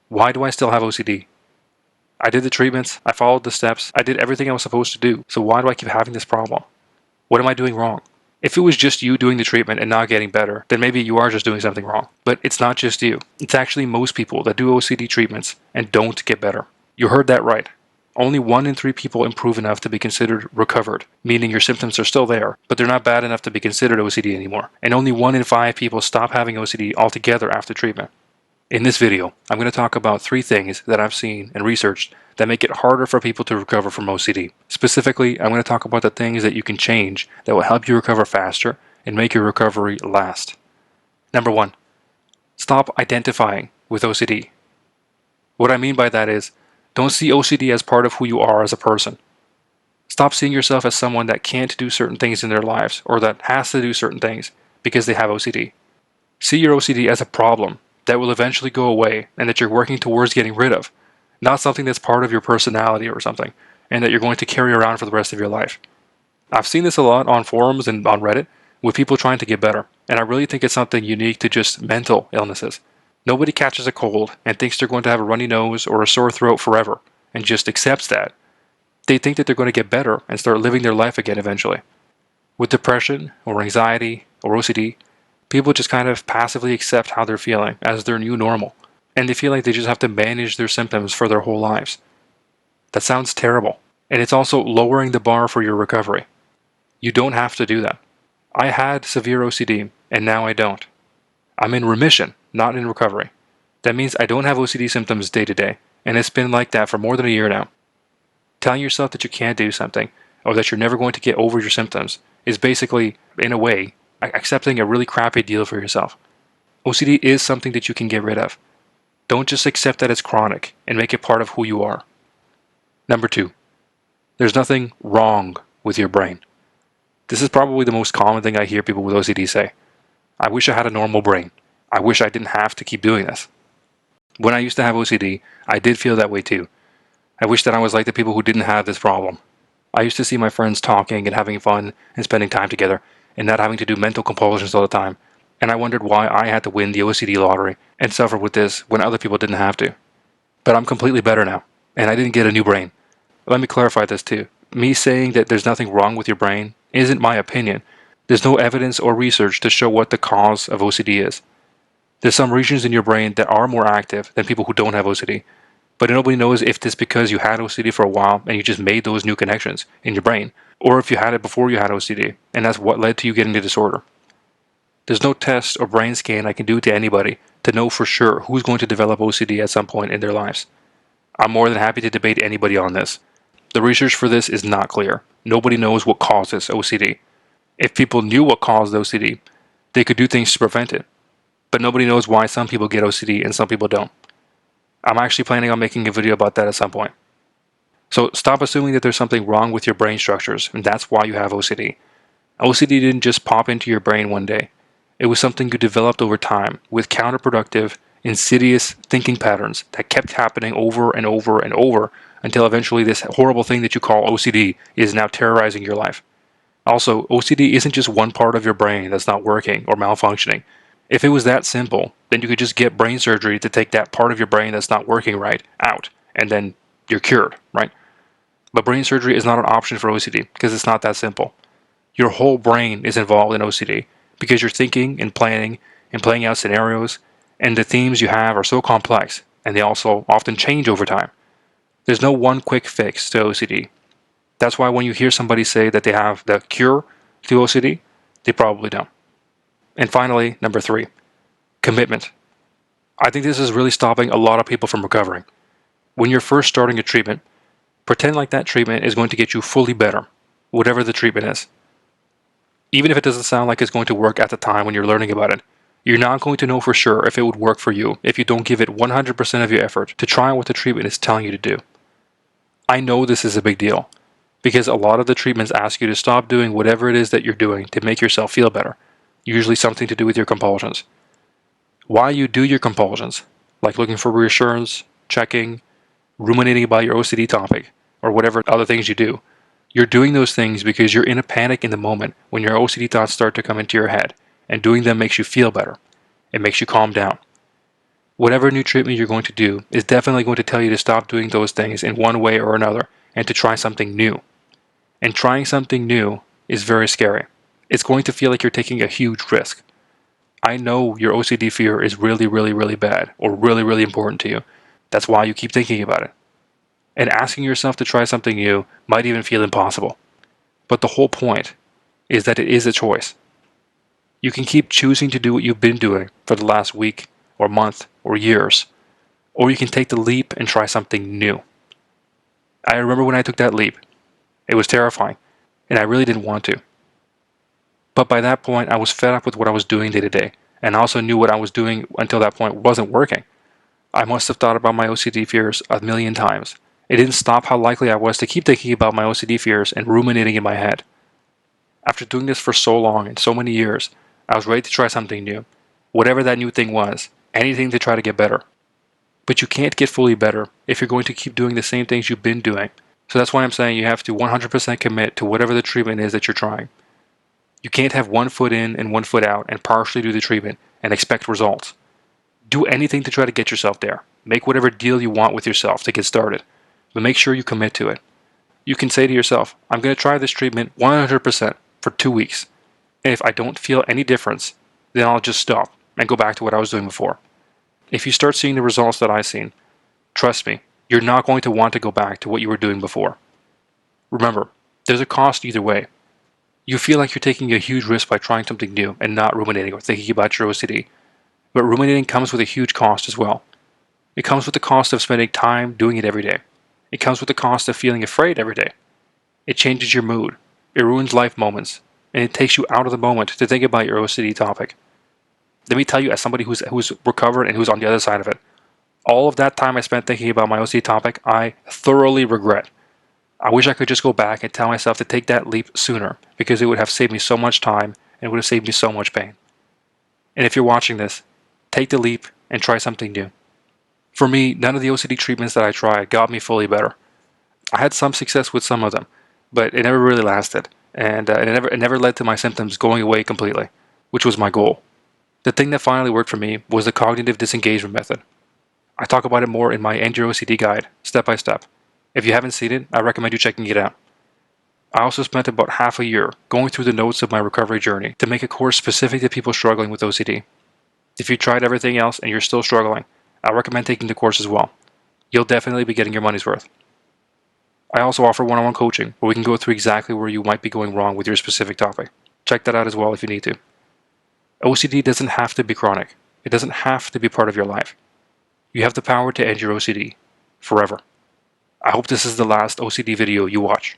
Why do I still have OCD? I did the treatments, I followed the steps, I did everything I was supposed to do, so why do I keep having this problem? What am I doing wrong? If it was just you doing the treatment and not getting better, then maybe you are just doing something wrong. But it's not just you. It's actually most people that do OCD treatments and don't get better. You heard that right. Only 1 in 3 people improve enough to be considered recovered, meaning your symptoms are still there, but they're not bad enough to be considered OCD anymore. And only 1 in 5 people stop having OCD altogether after treatment. In this video, I'm going to talk about 3 things that I've seen and researched that make it harder for people to recover from OCD. Specifically, I'm going to talk about the things that you can change that will help you recover faster and make your recovery last. Number 1, stop identifying with OCD. What I mean by that is, don't see OCD as part of who you are as a person. Stop seeing yourself as someone that can't do certain things in their lives or that has to do certain things because they have OCD. See your OCD as a problem that will eventually go away and that you're working towards getting rid of, not something that's part of your personality or something, and that you're going to carry around for the rest of your life. I've seen this a lot on forums and on Reddit with people trying to get better, and I really think it's something unique to just mental illnesses. Nobody catches a cold and thinks they're going to have a runny nose or a sore throat forever and just accepts that. They think that they're going to get better and start living their life again eventually. With depression or anxiety or OCD, people just kind of passively accept how they're feeling as their new normal, and they feel like they just have to manage their symptoms for their whole lives. That sounds terrible, and it's also lowering the bar for your recovery. You don't have to do that. I had severe OCD, and now I don't. I'm in remission, not in recovery. That means I don't have OCD symptoms day to day, and it's been like that for more than a year now. Telling yourself that you can't do something, or that you're never going to get over your symptoms, is basically, in a way, accepting a really crappy deal for yourself. OCD is something that you can get rid of. Don't just accept that it's chronic and make it part of who you are. Number 2, there's nothing wrong with your brain. This is probably the most common thing I hear people with OCD say. I wish I had a normal brain. I wish I didn't have to keep doing this. When I used to have OCD, I did feel that way too. I wish that I was like the people who didn't have this problem. I used to see my friends talking and having fun and spending time together and not having to do mental compulsions all the time, and I wondered why I had to win the OCD lottery and suffer with this when other people didn't have to. But I'm completely better now, and I didn't get a new brain. Let me clarify this too. Me saying that there's nothing wrong with your brain isn't my opinion. There's no evidence or research to show what the cause of OCD is. There's some regions in your brain that are more active than people who don't have OCD, but nobody knows if it's because you had OCD for a while and you just made those new connections in your brain, or if you had it before you had OCD, and that's what led to you getting the disorder. There's no test or brain scan I can do to anybody to know for sure who's going to develop OCD at some point in their lives. I'm more than happy to debate anybody on this. The research for this is not clear. Nobody knows what causes OCD. If people knew what caused OCD, they could do things to prevent it. But nobody knows why some people get OCD and some people don't. I'm actually planning on making a video about that at some point. So stop assuming that there's something wrong with your brain structures, and that's why you have OCD. OCD didn't just pop into your brain one day. It was something you developed over time with counterproductive, insidious thinking patterns that kept happening over and over and over until eventually this horrible thing that you call OCD is now terrorizing your life. Also, OCD isn't just one part of your brain that's not working or malfunctioning. If it was that simple, then you could just get brain surgery to take that part of your brain that's not working right out, and then you're cured, right? But brain surgery is not an option for OCD because it's not that simple. Your whole brain is involved in OCD because you're thinking and planning and playing out scenarios, and the themes you have are so complex, and they also often change over time. There's no one quick fix to OCD. That's why when you hear somebody say that they have the cure to OCD, they probably don't. And finally, number 3, commitment. I think this is really stopping a lot of people from recovering. When you're first starting a treatment, pretend like that treatment is going to get you fully better, whatever the treatment is. Even if it doesn't sound like it's going to work at the time when you're learning about it, you're not going to know for sure if it would work for you if you don't give it 100% of your effort to try what the treatment is telling you to do. I know this is a big deal, because a lot of the treatments ask you to stop doing whatever it is that you're doing to make yourself feel better, usually something to do with your compulsions. Why you do your compulsions, like looking for reassurance, checking, ruminating about your OCD topic, or whatever other things you do, you're doing those things because you're in a panic in the moment when your OCD thoughts start to come into your head, and doing them makes you feel better. It makes you calm down. Whatever new treatment you're going to do is definitely going to tell you to stop doing those things in one way or another and to try something new. And trying something new is very scary. It's going to feel like you're taking a huge risk. I know your OCD fear is really, really, really bad or really, really important to you. That's why you keep thinking about it. And asking yourself to try something new might even feel impossible. But the whole point is that it is a choice. You can keep choosing to do what you've been doing for the last week or month or years, or you can take the leap and try something new. I remember when I took that leap. It was terrifying, and I really didn't want to. But by that point, I was fed up with what I was doing day to day, and I also knew what I was doing until that point wasn't working. I must have thought about my OCD fears a million times. It didn't stop how likely I was to keep thinking about my OCD fears and ruminating in my head. After doing this for so long and so many years, I was ready to try something new. Whatever that new thing was, anything to try to get better. But you can't get fully better if you're going to keep doing the same things you've been doing. So that's why I'm saying you have to 100% commit to whatever the treatment is that you're trying. You can't have one foot in and one foot out and partially do the treatment and expect results. Do anything to try to get yourself there. Make whatever deal you want with yourself to get started. But make sure you commit to it. You can say to yourself, I'm going to try this treatment 100% for 2 weeks. And if I don't feel any difference, then I'll just stop and go back to what I was doing before. If you start seeing the results that I've seen, trust me, you're not going to want to go back to what you were doing before. Remember, there's a cost either way. You feel like you're taking a huge risk by trying something new and not ruminating or thinking about your OCD. But ruminating comes with a huge cost as well. It comes with the cost of spending time doing it every day. It comes with the cost of feeling afraid every day. It changes your mood. It ruins life moments. And it takes you out of the moment to think about your OCD topic. Let me tell you, as somebody who's recovered and who's on the other side of it, all of that time I spent thinking about my OCD topic, I thoroughly regret. I wish I could just go back and tell myself to take that leap sooner, because it would have saved me so much time and it would have saved me so much pain. And if you're watching this, take the leap and try something new. For me, none of the OCD treatments that I tried got me fully better. I had some success with some of them, but it never really lasted, and it never led to my symptoms going away completely, which was my goal. The thing that finally worked for me was the cognitive disengagement method. I talk about it more in my End Your OCD guide, step by step. If you haven't seen it, I recommend you checking it out. I also spent about half a year going through the notes of my recovery journey to make a course specific to people struggling with OCD. If you tried everything else and you're still struggling, I recommend taking the course as well. You'll definitely be getting your money's worth. I also offer one-on-one coaching where we can go through exactly where you might be going wrong with your specific topic. Check that out as well if you need to. OCD doesn't have to be chronic. It doesn't have to be part of your life. You have the power to end your OCD forever. I hope this is the last OCD video you watch.